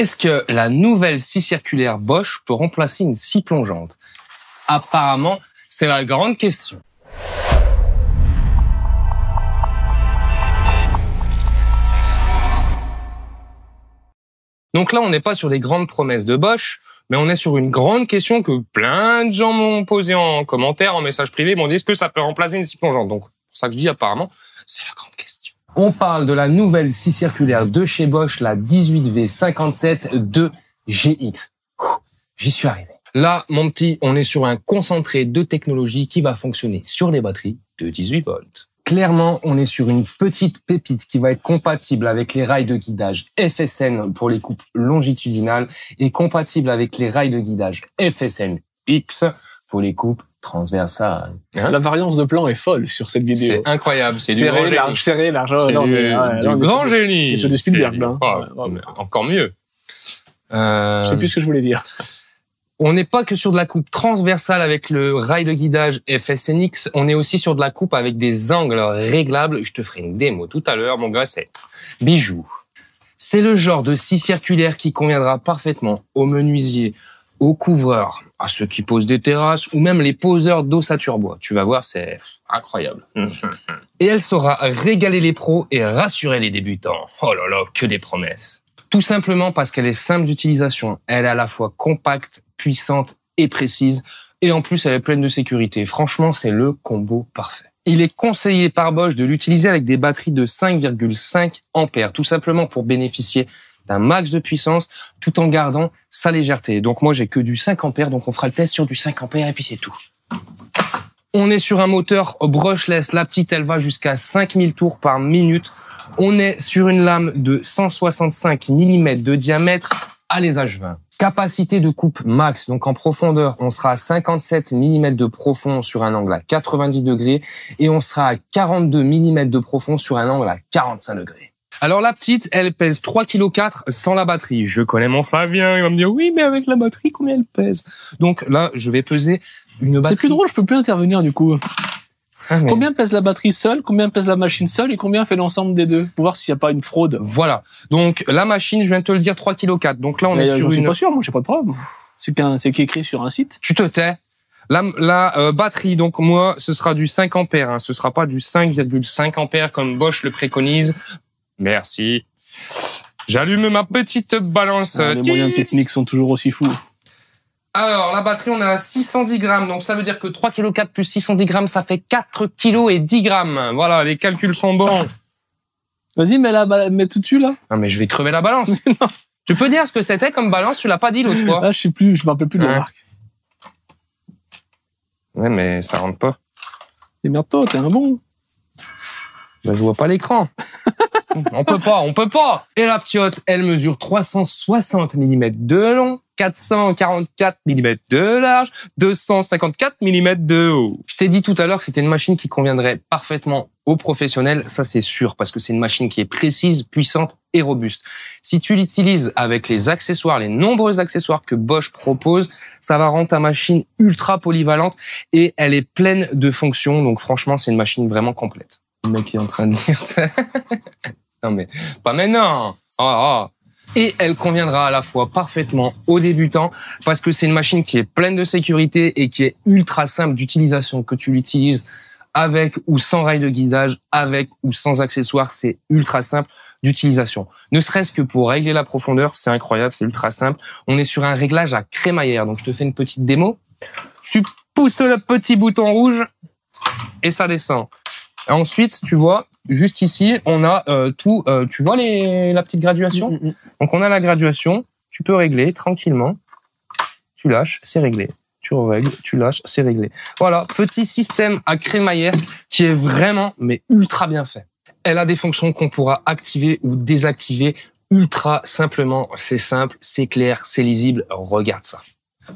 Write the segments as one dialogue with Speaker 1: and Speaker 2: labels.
Speaker 1: Est-ce que la nouvelle scie circulaire Bosch peut remplacer une scie plongeante? Apparemment, c'est la grande question. Donc là, on n'est pas sur des grandes promesses de Bosch, mais on est sur une grande question que plein de gens m'ont posée en commentaire, en message privé, m'ont dit est-ce que ça peut remplacer une scie plongeante? Donc, c'est pour ça que je dis apparemment, c'est la grande question. On parle de la nouvelle scie circulaire de chez Bosch, la 18V57 de GX. J'y suis arrivé. Là, mon petit, on est sur un concentré de technologie qui va fonctionner sur les batteries de 18 volts. Clairement, on est sur une petite pépite qui va être compatible avec les rails de guidage FSN pour les coupes longitudinales et compatible avec les rails de guidage FSN X pour les coupes transversales.
Speaker 2: La variance de plan est folle sur cette vidéo.
Speaker 1: C'est incroyable, c'est du grand génie.
Speaker 2: Serré, large.
Speaker 1: C'est du grand génie.
Speaker 2: C'est de Spielberg, là.
Speaker 1: Encore mieux.
Speaker 2: Je sais plus ce que je voulais dire.
Speaker 1: On n'est pas que sur de la coupe transversale avec le rail de guidage FSNX, on est aussi sur de la coupe avec des angles réglables. Je te ferai une démo tout à l'heure, mon gars, c'est bijou. C'est le genre de scie circulaire qui conviendra parfaitement aux menuisiers, aux couvreurs, à ceux qui posent des terrasses ou même les poseurs d'ossature bois. Tu vas voir, c'est incroyable. Et elle saura régaler les pros et rassurer les débutants. Oh là là, que des promesses. Tout simplement parce qu'elle est simple d'utilisation. Elle est à la fois compacte, puissante et précise. Et en plus, elle est pleine de sécurité. Franchement, c'est le combo parfait. Il est conseillé par Bosch de l'utiliser avec des batteries de 5,5 ampères, tout simplement pour bénéficier d'un max de puissance tout en gardant sa légèreté. Donc moi, j'ai que du 5 ampères, donc on fera le test sur du 5 ampères et puis c'est tout. On est sur un moteur brushless. La petite, elle va jusqu'à 5000 tours par minute. On est sur une lame de 165 mm de diamètre à l'ésage 20. Capacité de coupe max, donc en profondeur, on sera à 57 mm de profond sur un angle à 90 degrés et on sera à 42 mm de profond sur un angle à 45 degrés. Alors la petite, elle pèse 3,4 kg sans la batterie. Je connais mon Flavien, il va me dire oui, mais avec la batterie, combien elle pèse? Donc là, je vais peser une batterie.
Speaker 2: C'est plus drôle, je peux plus intervenir du coup.
Speaker 1: Ah, mais...
Speaker 2: Combien pèse la batterie seule, combien pèse la machine seule et combien fait l'ensemble des deux? Pour voir s'il n'y a pas une fraude.
Speaker 1: Voilà. Donc la machine, je viens de te le dire, 3,4 kg. Donc là, on est sur
Speaker 2: je suis pas sûr, moi j'ai pas de problème. C'est qui est écrit sur un site.
Speaker 1: Tu te tais. La batterie, donc moi, ce sera du 5 ampères. Hein. Ce sera pas du 5,5 ampères comme Bosch le préconise. Merci. J'allume ma petite balance.
Speaker 2: Les moyens techniques sont toujours aussi fous.
Speaker 1: Alors, la batterie, on est à 610 grammes. Donc, ça veut dire que 3,4 kg plus 610 grammes, ça fait 4 kg et 10 grammes. Voilà, les calculs sont bons.
Speaker 2: Vas-y, mets tout dessus, là.
Speaker 1: Non, mais je vais crever la balance. Non. Tu peux dire ce que c'était comme balance? Tu l'as pas dit l'autre fois.
Speaker 2: Ah, je me rappelle plus de la marque.
Speaker 1: Ouais, mais ça rentre pas.
Speaker 2: Démerde-toi, t'es un bon.
Speaker 1: Ben, je vois pas l'écran. On peut pas. Et la petite, elle mesure 360 mm de long, 444 mm de large, 254 mm de haut. Je t'ai dit tout à l'heure que c'était une machine qui conviendrait parfaitement aux professionnels, ça c'est sûr, parce que c'est une machine qui est précise, puissante et robuste. Si tu l'utilises avec les accessoires, les nombreux accessoires que Bosch propose, ça va rendre ta machine ultra polyvalente et elle est pleine de fonctions, donc franchement c'est une machine vraiment complète. Le mec est en train de dire... Non mais, pas maintenant. Et elle conviendra à la fois parfaitement aux débutants parce que c'est une machine qui est pleine de sécurité et qui est ultra simple d'utilisation, que tu l'utilises avec ou sans rail de guidage, avec ou sans accessoires, c'est ultra simple d'utilisation. Ne serait-ce que pour régler la profondeur, c'est incroyable, c'est ultra simple. On est sur un réglage à crémaillère, donc je te fais une petite démo. Tu pousses le petit bouton rouge et ça descend. Et ensuite, tu vois, juste ici, on a tout. Tu vois la petite graduation. Donc on a la graduation. Tu peux régler tranquillement. Tu lâches, c'est réglé. Tu règles, tu lâches, c'est réglé. Voilà, petit système à crémaillère qui est vraiment mais ultra bien fait. Elle a des fonctions qu'on pourra activer ou désactiver ultra simplement. C'est simple, c'est clair, c'est lisible. Regarde ça.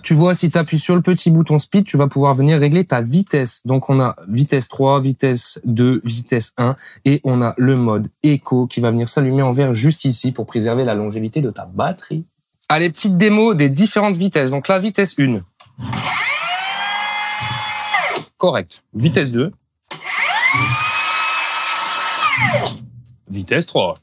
Speaker 1: Tu vois, si tu appuies sur le petit bouton speed, tu vas pouvoir venir régler ta vitesse. Donc, on a vitesse 3, vitesse 2, vitesse 1 et on a le mode éco qui va venir s'allumer en vert juste ici pour préserver la longévité de ta batterie. Allez, petite démo des différentes vitesses. Donc, la vitesse 1. Correct. Vitesse 2. Vitesse 3.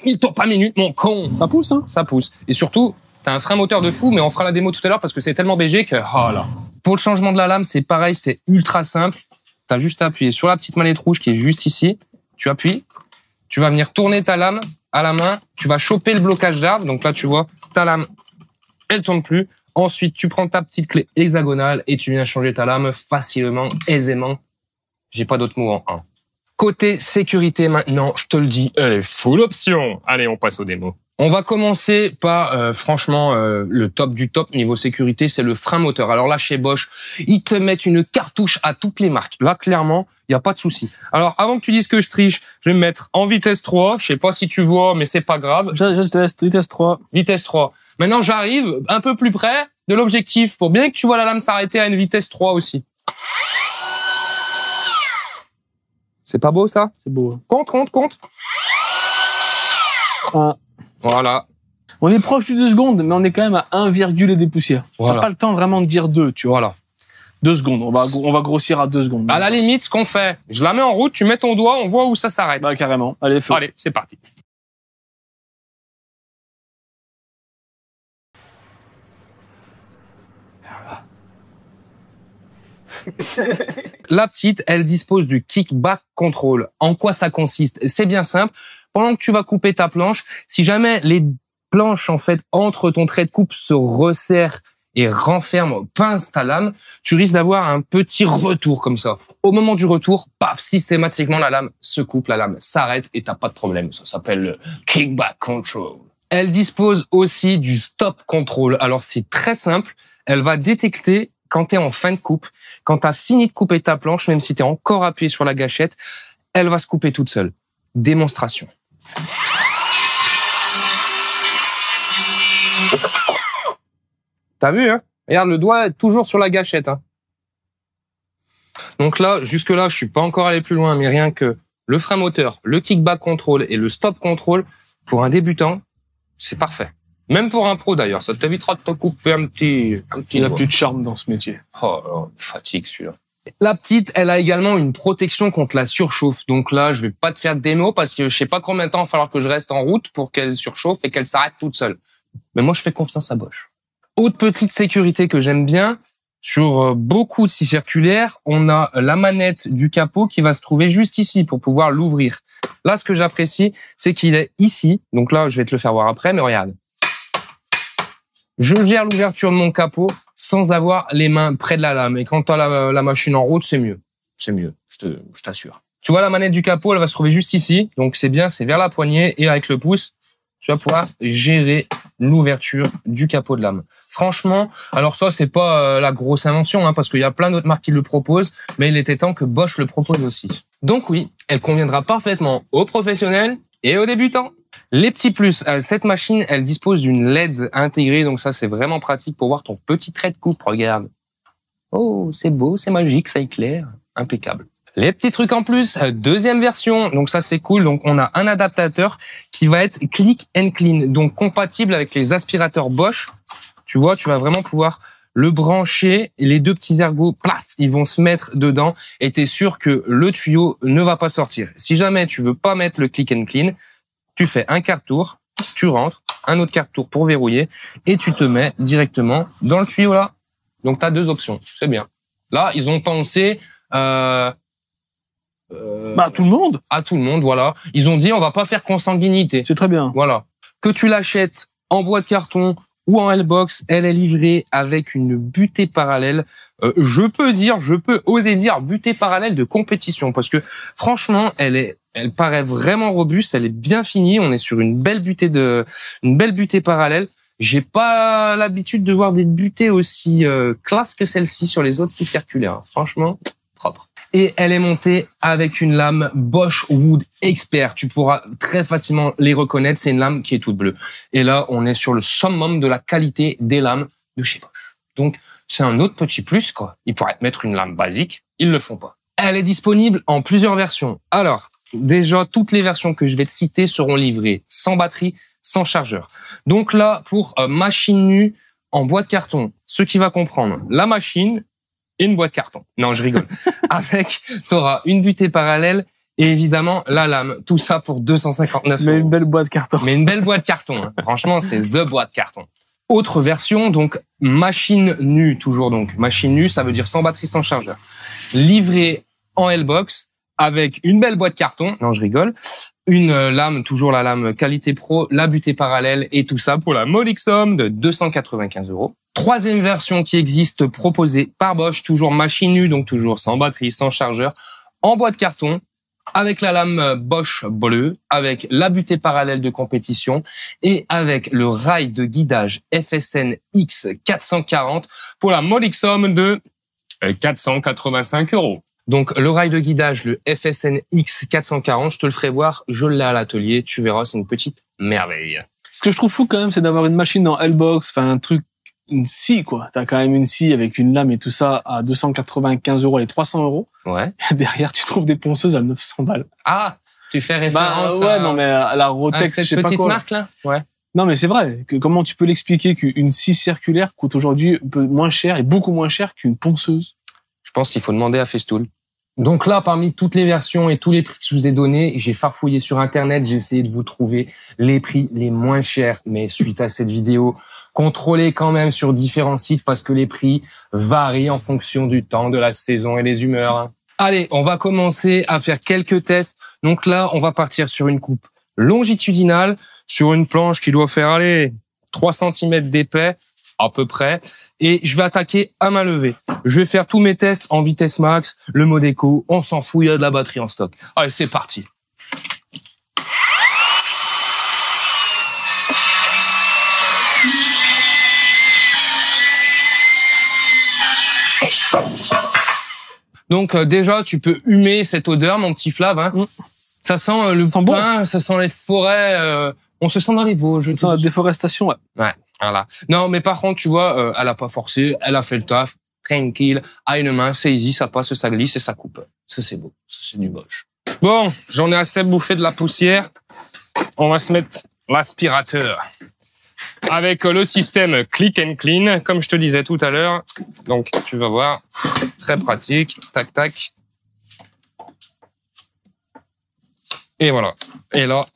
Speaker 1: 5000 tours par minute, mon con.
Speaker 2: Ça pousse, hein?
Speaker 1: Ça pousse. Et surtout, t'as un frein moteur de fou, mais on fera la démo tout à l'heure parce que c'est tellement BG que, oh là. Pour le changement de la lame, c'est pareil, c'est ultra simple. T'as juste à appuyer sur la petite manette rouge qui est juste ici. Tu appuies. Tu vas venir tourner ta lame à la main. Tu vas choper le blocage d'arbre. Donc là, tu vois, ta lame, elle tourne plus. Ensuite, tu prends ta petite clé hexagonale et tu viens changer ta lame facilement, aisément. J'ai pas d'autres mots en un. Côté sécurité maintenant, je te le dis, elle est full option. Allez, on passe aux démos. On va commencer par, franchement, le top du top niveau sécurité, c'est le frein moteur. Alors là, chez Bosch, ils te mettent une cartouche à toutes les marques. Là, clairement, il n'y a pas de souci. Alors, avant que tu dises que je triche, je vais me mettre en vitesse 3. Je sais pas si tu vois, mais c'est pas grave.
Speaker 2: Je teste, vitesse 3.
Speaker 1: Vitesse 3. Maintenant, j'arrive un peu plus près de l'objectif pour bien que tu vois la lame s'arrêter à une vitesse 3 aussi. C'est pas beau, ça?
Speaker 2: C'est beau.
Speaker 1: Compte.
Speaker 2: Ah.
Speaker 1: Voilà.
Speaker 2: On est proche du 2 secondes, mais on est quand même à 1, et des poussières.
Speaker 1: Voilà.
Speaker 2: On n'a pas le temps vraiment de dire 2, tu vois.
Speaker 1: Voilà.
Speaker 2: 2 secondes. On va grossir à 2 secondes.
Speaker 1: À la limite, ce qu'on fait, je la mets en route, tu mets ton doigt, on voit où ça s'arrête.
Speaker 2: Bah, carrément. Allez, feu.
Speaker 1: Allez, c'est parti. La petite, elle dispose du kickback control. En quoi ça consiste? C'est bien simple. Pendant que tu vas couper ta planche, si jamais les planches, en fait, entre ton trait de coupe se resserrent et renferment, pince ta lame, tu risques d'avoir un petit retour comme ça. Au moment du retour, paf, systématiquement, la lame se coupe, la lame s'arrête et t'as pas de problème. Ça s'appelle le kickback control. Elle dispose aussi du stop control. Alors, c'est très simple. Elle va détecter quand tu es en fin de coupe, quand tu as fini de couper ta planche, même si tu es encore appuyé sur la gâchette, elle va se couper toute seule. Démonstration. T'as vu, hein? Regarde, le doigt est toujours sur la gâchette. Hein. Donc là, jusque-là, je suis pas encore allé plus loin, mais rien que le frein moteur, le kickback control et le stop control, pour un débutant, c'est parfait. Même pour un pro d'ailleurs, ça t'évitera de te couper un petit.
Speaker 2: Il n'a plus de charme dans ce métier.
Speaker 1: Oh, fatigue celui-là. La petite, elle a également une protection contre la surchauffe. Donc là, je vais pas te faire de démo parce que je sais pas combien de temps il va falloir que je reste en route pour qu'elle surchauffe et qu'elle s'arrête toute seule. Mais moi, je fais confiance à Bosch. Autre petite sécurité que j'aime bien, sur beaucoup de scies circulaires, on a la manette du capot qui va se trouver juste ici pour pouvoir l'ouvrir. Là, ce que j'apprécie, c'est qu'il est ici. Donc là, je vais te le faire voir après, mais regarde. Je gère l'ouverture de mon capot sans avoir les mains près de la lame. Et quand tu as la machine en route, c'est mieux. C'est mieux, je t'assure. Tu vois, la manette du capot, elle va se trouver juste ici. Donc c'est bien, c'est vers la poignée. Et avec le pouce, tu vas pouvoir gérer l'ouverture du capot de lame. Franchement, alors ça, c'est pas la grosse invention, hein, parce qu'il y a plein d'autres marques qui le proposent. Mais il était temps que Bosch le propose aussi. Donc oui, elle conviendra parfaitement aux professionnels et aux débutants. Les petits plus, cette machine, elle dispose d'une LED intégrée, donc ça c'est vraiment pratique pour voir ton petit trait de coupe, regarde. Oh, c'est beau, c'est magique, ça éclaire, impeccable. Les petits trucs en plus, deuxième version, donc ça c'est cool, donc on a un adaptateur qui va être click and clean, donc compatible avec les aspirateurs Bosch. Tu vois, tu vas vraiment pouvoir le brancher et les deux petits ergots, plaf, ils vont se mettre dedans et t'es sûr que le tuyau ne va pas sortir. Si jamais tu veux pas mettre le click and clean, tu fais un quart tour, tu rentres, un autre quart tour pour verrouiller et tu te mets directement dans le tuyau là. Donc tu as deux options, c'est bien. Là, ils ont pensé
Speaker 2: à tout le monde.
Speaker 1: À tout le monde, voilà. Ils ont dit on va pas faire consanguinité.
Speaker 2: C'est très bien.
Speaker 1: Voilà. Que tu l'achètes en bois de carton ou en L-box, elle est livrée avec une butée parallèle. Je peux oser dire butée parallèle de compétition parce que franchement, elle paraît vraiment robuste, elle est bien finie. On est sur une belle butée parallèle. J'ai pas l'habitude de voir des butées aussi classe que celle-ci sur les autres scies circulaires. Franchement, propre. Et elle est montée avec une lame Bosch Wood Expert. Tu pourras très facilement les reconnaître. C'est une lame qui est toute bleue. Et là, on est sur le summum de la qualité des lames de chez Bosch. Donc, c'est un autre petit plus, quoi. Ils pourraient te mettre une lame basique. Ils le font pas. Elle est disponible en plusieurs versions. Alors, déjà, toutes les versions que je vais te citer seront livrées sans batterie, sans chargeur. Donc là, pour machine nue en bois de carton, ce qui va comprendre la machine et une boîte de carton. Non, je rigole. Avec, t'auras une butée parallèle Et évidemment, la lame. Tout ça pour 259
Speaker 2: Mais
Speaker 1: €.
Speaker 2: une belle boîte carton.
Speaker 1: Mais une belle boîte carton. Hein. Franchement, c'est the boîte carton. Autre version, donc machine nue, toujours donc. Machine nue, ça veut dire sans batterie, sans chargeur. Livrée en L-Box avec une belle boîte carton. Non, je rigole. Une lame, toujours la lame qualité pro, la butée parallèle et tout ça pour la modique somme de 295 €. Troisième version qui existe proposée par Bosch, toujours machine nue, donc toujours sans batterie, sans chargeur, en boîte carton, avec la lame Bosch bleue, avec la butée parallèle de compétition et avec le rail de guidage FSN X 440 pour la modique somme de 485 €. Donc le rail de guidage, le FSN X 440, je te le ferai voir, je l'ai à l'atelier, tu verras, c'est une petite merveille.
Speaker 2: Ce que je trouve fou quand même, c'est d'avoir une machine en L-Box, enfin un truc, une scie quoi. T'as quand même une scie avec une lame et tout ça à 295 € et 300 €.
Speaker 1: Ouais.
Speaker 2: Derrière, tu trouves des ponceuses à 900 balles.
Speaker 1: Ah, tu fais référence
Speaker 2: ouais,
Speaker 1: à,
Speaker 2: non mais à la Rotex,
Speaker 1: cette
Speaker 2: je sais pas
Speaker 1: petite
Speaker 2: quoi.
Speaker 1: marque là. Ouais.
Speaker 2: Non mais c'est vrai. Que comment tu peux l'expliquer qu'une scie circulaire coûte aujourd'hui un peu moins cher et beaucoup moins cher qu'une ponceuse?
Speaker 1: Je pense qu'il faut demander à Festool. Donc là, parmi toutes les versions et tous les prix que je vous ai donnés, j'ai farfouillé sur Internet, j'ai essayé de vous trouver les prix les moins chers. Mais suite à cette vidéo, contrôlez quand même sur différents sites parce que les prix varient en fonction du temps, de la saison et des humeurs. Allez, on va commencer à faire quelques tests. Donc là, on va partir sur une coupe longitudinale, sur une planche qui doit faire, 3 cm d'épais, à peu près. Et je vais attaquer à main levée. Je vais faire tous mes tests en vitesse max, le mode éco, on s'en fout, il y a de la batterie en stock. Allez, c'est parti. Donc déjà, tu peux humer cette odeur, mon petit Flav. Hein. Ça sent le pin, bon. Ça sent les forêts. On se sent dans les Vosges.
Speaker 2: Ça sent la déforestation, ouais.
Speaker 1: Ouais, voilà. Non, mais par contre, tu vois, elle a pas forcé, elle a fait le taf, tranquille, à une main, c'est easy, ça passe, ça glisse et ça coupe. Ça, c'est beau. Ça, c'est du Bosch. Bon, j'en ai assez bouffé de la poussière. On va se mettre l'aspirateur. Avec le système Click and Clean, comme je te disais tout à l'heure. Donc, tu vas voir, très pratique. Tac, tac. Et voilà. Et là,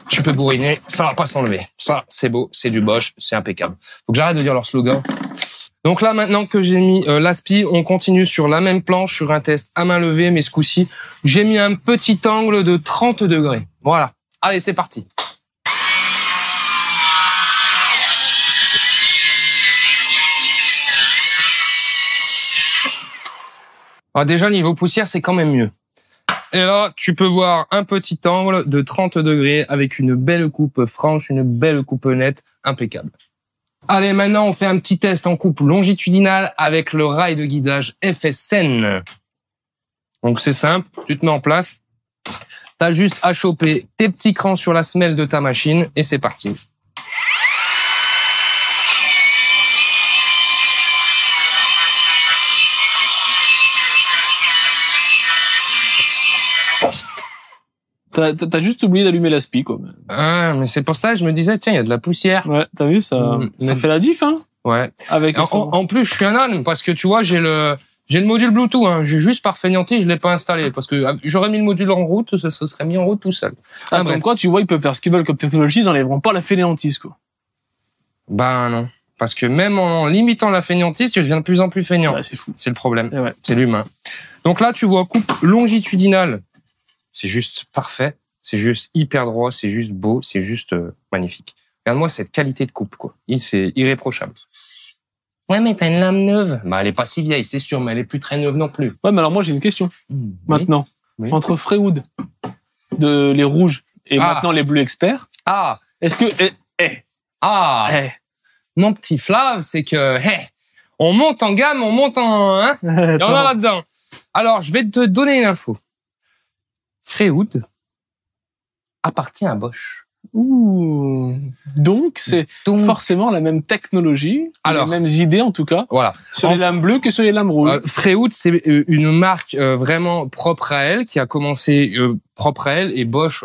Speaker 1: tu peux bourriner, ça va pas s'enlever. Ça, c'est beau, c'est du Bosch, c'est impeccable. Faut que j'arrête de dire leur slogan. Donc là, maintenant que j'ai mis l'aspi, on continue sur la même planche, sur un test à main levée, mais ce coup-ci, j'ai mis un petit angle de 30 degrés. Voilà. Allez, c'est parti. Alors déjà, niveau poussière, c'est quand même mieux. Et là, tu peux voir un petit angle de 30 degrés avec une belle coupe franche, une belle coupe nette, impeccable. Allez, maintenant, on fait un petit test en coupe longitudinale avec le rail de guidage FSN. Donc, c'est simple, tu te mets en place. T'as juste à choper tes petits crans sur la semelle de ta machine et c'est parti.
Speaker 2: T'as juste oublié d'allumer l'aspi, quoi.
Speaker 1: Ah, mais c'est pour ça que je me disais, tiens, il y a de la poussière.
Speaker 2: Ouais, t'as vu, ça fait la diff, hein.
Speaker 1: Ouais.
Speaker 2: Avec
Speaker 1: en plus, je suis un âne, parce que tu vois, j'ai le module Bluetooth, hein. J'ai juste par fainéanterie, je l'ai pas installé, parce que j'aurais mis le module en route, ça se serait mis en route tout seul.
Speaker 2: Ah, comme quoi, tu vois, ils peuvent faire ce qu'ils veulent comme technologie, ils enlèveront pas la fainéantise, quoi.
Speaker 1: Ben, non. Parce que même en limitant la fainéantise, tu deviens de plus en plus fainéant.
Speaker 2: Ouais, c'est fou.
Speaker 1: C'est le problème.
Speaker 2: Ouais.
Speaker 1: C'est l'humain. Donc là, tu vois, coupe longitudinale. C'est juste parfait. C'est juste hyper droit. C'est juste beau. C'est juste magnifique. Regarde-moi cette qualité de coupe, quoi. C'est irréprochable. Ouais, mais t'as une lame neuve. Bah, elle est pas si vieille, c'est sûr, mais elle est plus très neuve non plus.
Speaker 2: Ouais, mais alors moi, j'ai une question. Maintenant.
Speaker 1: Oui.
Speaker 2: Entre Freewood, les rouges, et maintenant les bleus experts.
Speaker 1: Ah.
Speaker 2: Est-ce que,
Speaker 1: Mon petit Flav, c'est que, on monte en gamme, on monte en, hein. Il y en a là-dedans. Alors, je vais te donner une info. Freewood appartient à Bosch.
Speaker 2: Ouh. Donc, c'est forcément la même technologie, les mêmes idées en tout cas.
Speaker 1: Voilà.
Speaker 2: Sur les lames bleues que sur les lames rouges.
Speaker 1: Freewood, c'est une marque vraiment propre à elle, qui a commencé propre à elle, et Bosch,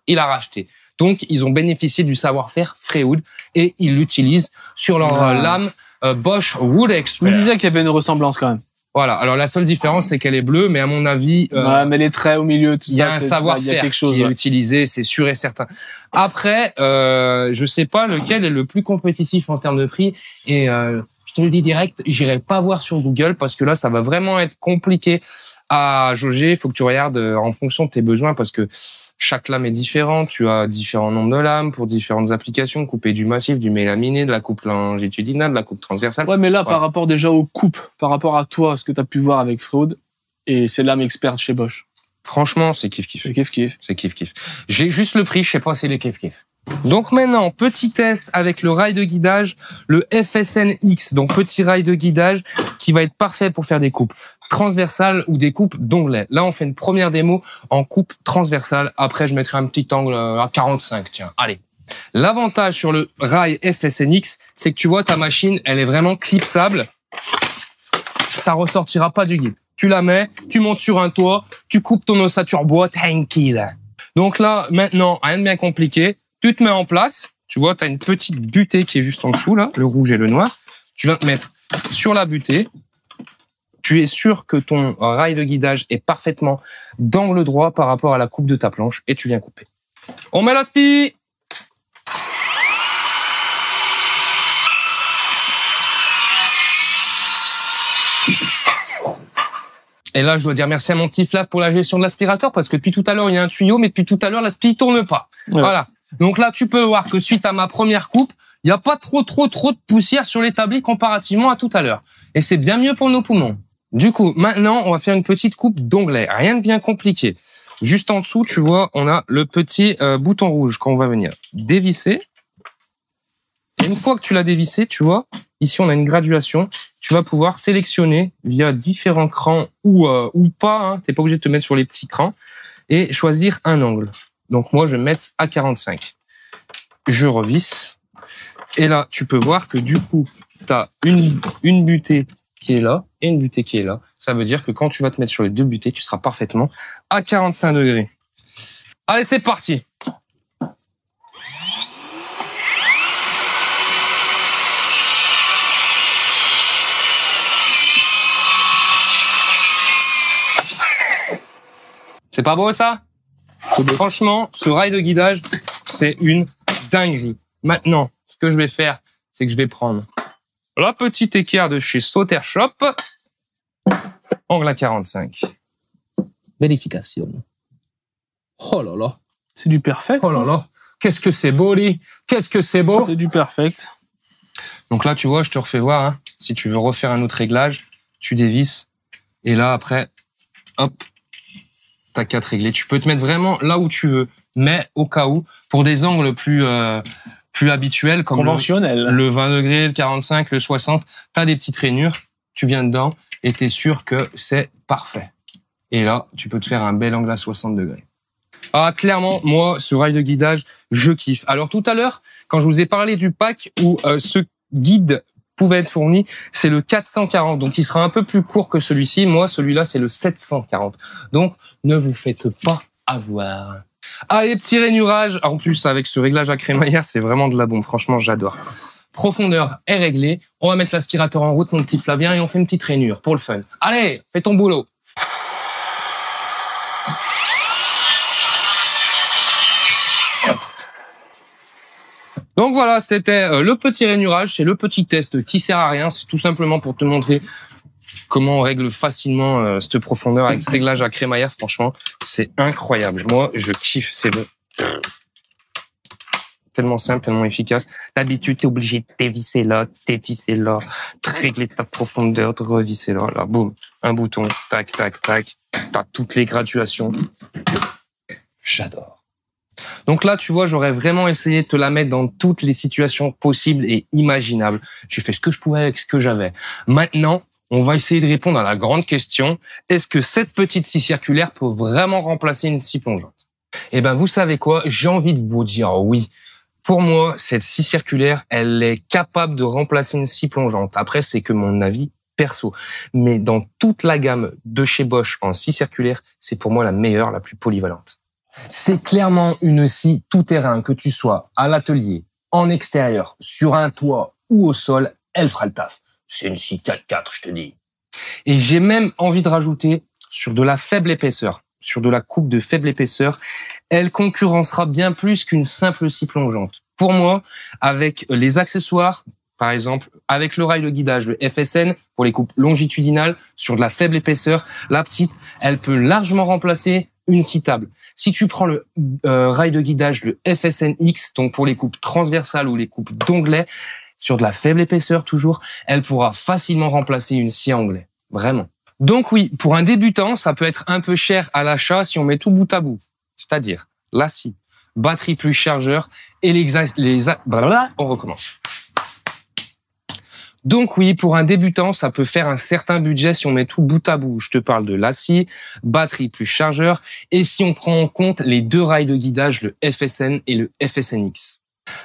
Speaker 1: il a racheté. Donc, ils ont bénéficié du savoir-faire Freewood et ils l'utilisent sur leur lame Bosch Wood Expert.
Speaker 2: Je me disais qu'il y avait une ressemblance quand même.
Speaker 1: Voilà. Alors la seule différence, c'est qu'elle est bleue, mais à mon avis,
Speaker 2: ouais, mais les traits au milieu, tout ça,
Speaker 1: il y a un savoir-faire qui est utilisé, c'est sûr et certain. Après, je sais pas lequel est le plus compétitif en termes de prix, et je te le dis direct, j'irai pas voir sur Google parce que là, ça va vraiment être compliqué à jauger. Il faut que tu regardes en fonction de tes besoins parce que chaque lame est différente. Tu as différents nombres de lames pour différentes applications, couper du massif, du mélaminé, de la coupe longitudinale, de la coupe transversale.
Speaker 2: Ouais, mais là, par rapport déjà aux coupes, par rapport à toi, ce que tu as pu voir avec Freud et ces lames expertes chez Bosch.
Speaker 1: Franchement, c'est kiff-kiff.
Speaker 2: C'est kiff-kiff.
Speaker 1: C'est kiff-kiff. J'ai juste le prix, je sais pas si c'est kiff-kiff. Donc maintenant, petit test avec le rail de guidage, le FSN-X, donc petit rail de guidage qui va être parfait pour faire des coupes transversales ou des coupes d'onglet. Là, on fait une première démo en coupe transversale. Après, je mettrai un petit angle à 45, tiens. Allez. L'avantage sur le rail FSN-X, c'est que tu vois, ta machine, elle est vraiment clipsable. Ça ressortira pas du guide. Tu la mets, tu montes sur un toit, tu coupes ton ossature bois, tranquille. Donc là, maintenant, rien de bien compliqué. Tu te mets en place. Tu vois, tu as une petite butée qui est juste en dessous, là, le rouge et le noir. Tu vas te mettre sur la butée. Tu es sûr que ton rail de guidage est parfaitement d'angle droit par rapport à la coupe de ta planche et tu viens couper. On met la scie. Et là, je dois dire merci à mon petit Flav pour la gestion de l'aspirateur parce que depuis tout à l'heure, il y a un tuyau, mais depuis tout à l'heure, la scie tourne pas. Ouais. Voilà. Donc là, tu peux voir que suite à ma première coupe, il n'y a pas trop de poussière sur l'établi comparativement à tout à l'heure. Et c'est bien mieux pour nos poumons. Du coup, maintenant, on va faire une petite coupe d'onglet. Rien de bien compliqué. Juste en dessous, tu vois, on a le petit bouton rouge qu'on va venir dévisser. Et une fois que tu l'as dévissé, tu vois, ici, on a une graduation. Tu vas pouvoir sélectionner via différents crans ou pas. Hein, t'es pas obligé de te mettre sur les petits crans et choisir un angle. Donc moi, je vais mettre à 45. Je revisse. Et là, tu peux voir que du coup, tu as une butée qui est là et une butée qui est là. Ça veut dire que quand tu vas te mettre sur les deux butées, tu seras parfaitement à 45 degrés. Allez, c'est parti. C'est pas beau ça? Franchement, ce rail de guidage, c'est une dinguerie. Maintenant, ce que je vais faire, c'est que je vais prendre la petite équerre de chez Sauter Shop, angle à 45. Vérification. Oh là là.
Speaker 2: C'est du perfect.
Speaker 1: Oh là là. Qu'est-ce que c'est beau, Lee. Qu'est-ce que c'est beau.
Speaker 2: C'est du perfect.
Speaker 1: Donc là, tu vois, je te refais voir. Hein. Si tu veux refaire un autre réglage, tu dévisses. Et là, après, hop, t'as qu'à te régler. Tu peux te mettre vraiment là où tu veux. Mais au cas où, pour des angles plus habituels, comme le 20 degrés, le 45, le 60, t'as des petites rainures, tu viens dedans et t'es sûr que c'est parfait. Et là, tu peux te faire un bel angle à 60 degrés. Ah, clairement, moi, ce rail de guidage, je kiffe. Alors tout à l'heure, quand je vous ai parlé du pack où ce guide pouvait être fourni, c'est le 440. Donc il sera un peu plus court que celui-ci. Moi, celui-là, c'est le 740. Donc ne vous faites pas avoir. Allez, petit rainurage. En plus, avec ce réglage à crémaillère, c'est vraiment de la bombe. Franchement, j'adore. Profondeur est réglée. On va mettre l'aspirateur en route, mon petit Flavien, et on fait une petite rainure pour le fun. Allez, fais ton boulot. Donc voilà, c'était le petit rainurage, c'est le petit test qui sert à rien. C'est tout simplement pour te montrer comment on règle facilement cette profondeur avec ce réglage à crémaillère. Franchement, c'est incroyable. Moi, je kiffe. C'est tellement simple, tellement efficace. D'habitude, t'es obligé de dévisser là, de régler ta profondeur, de revisser là. Là, boum, un bouton, tac, tac, tac. T'as toutes les graduations. J'adore. Donc là, tu vois, j'aurais vraiment essayé de te la mettre dans toutes les situations possibles et imaginables. J'ai fait ce que je pouvais avec ce que j'avais. Maintenant, on va essayer de répondre à la grande question. Est-ce que cette petite scie circulaire peut vraiment remplacer une scie plongeante? Eh ben, vous savez quoi? J'ai envie de vous dire oui. Pour moi, cette scie circulaire, elle est capable de remplacer une scie plongeante. Après, c'est que mon avis perso. Mais dans toute la gamme de chez Bosch en scie circulaire, c'est pour moi la meilleure, la plus polyvalente. C'est clairement une scie tout-terrain, que tu sois à l'atelier, en extérieur, sur un toit ou au sol, elle fera le taf. C'est une scie 4x4, je te dis. Et j'ai même envie de rajouter sur de la faible épaisseur, sur de la coupe de faible épaisseur, elle concurrencera bien plus qu'une simple scie plongeante. Pour moi, avec les accessoires, par exemple, avec le rail de guidage, le FSN, pour les coupes longitudinales, sur de la faible épaisseur, la petite, elle peut largement remplacer une scie table. Si tu prends le rail de guidage, le FSNX, donc pour les coupes transversales ou les coupes d'onglet, sur de la faible épaisseur toujours, elle pourra facilement remplacer une scie à onglet. Vraiment. Donc oui, pour un débutant, ça peut être un peu cher à l'achat si on met tout bout à bout. C'est-à-dire la scie, batterie plus chargeur et on recommence. Donc oui, pour un débutant, ça peut faire un certain budget si on met tout bout à bout. Je te parle de la scie, batterie plus chargeur, et si on prend en compte les deux rails de guidage, le FSN et le FSNX.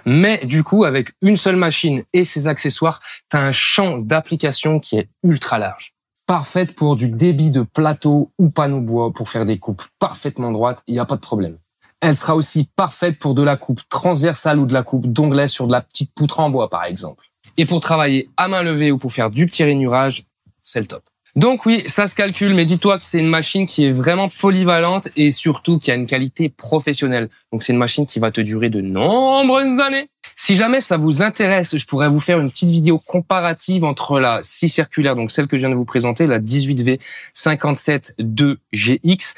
Speaker 1: Mais du coup, avec une seule machine et ses accessoires, tu as un champ d'application qui est ultra large. Parfaite pour du débit de plateau ou panneau bois pour faire des coupes parfaitement droites, il n'y a pas de problème. Elle sera aussi parfaite pour de la coupe transversale ou de la coupe d'onglet sur de la petite poutre en bois par exemple. Et pour travailler à main levée ou pour faire du petit rainurage, c'est le top. Donc oui, ça se calcule, mais dis-toi que c'est une machine qui est vraiment polyvalente et surtout qui a une qualité professionnelle. Donc c'est une machine qui va te durer de nombreuses années. Si jamais ça vous intéresse, je pourrais vous faire une petite vidéo comparative entre la scie circulaire, donc celle que je viens de vous présenter, la 18V57-2GX,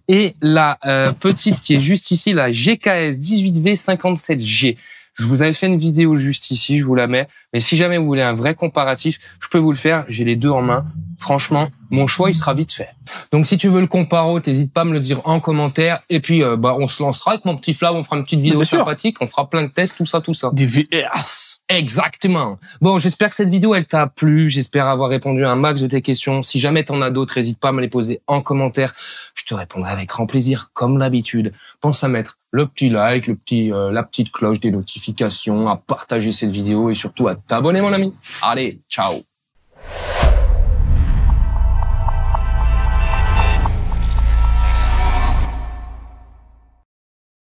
Speaker 1: et la petite qui est juste ici, la GKS 18V57G. Je vous avais fait une vidéo juste ici, je vous la mets. Mais si jamais vous voulez un vrai comparatif, je peux vous le faire. J'ai les deux en main. Franchement, mon choix, il sera vite fait. Donc, si tu veux le comparo, t'hésites pas à me le dire en commentaire. Et puis, on se lancera avec mon petit Flav. On fera une petite vidéo sympathique. On fera plein de tests, tout ça, tout ça.
Speaker 2: Des VS.
Speaker 1: Exactement. Bon, j'espère que cette vidéo, elle t'a plu. J'espère avoir répondu à un max de tes questions. Si jamais t'en as d'autres, n'hésite pas à me les poser en commentaire. Je te répondrai avec grand plaisir, comme d'habitude. Pense à mettre le petit like, la petite cloche des notifications, à partager cette vidéo et surtout à t'abonner, mon ami. Allez, ciao.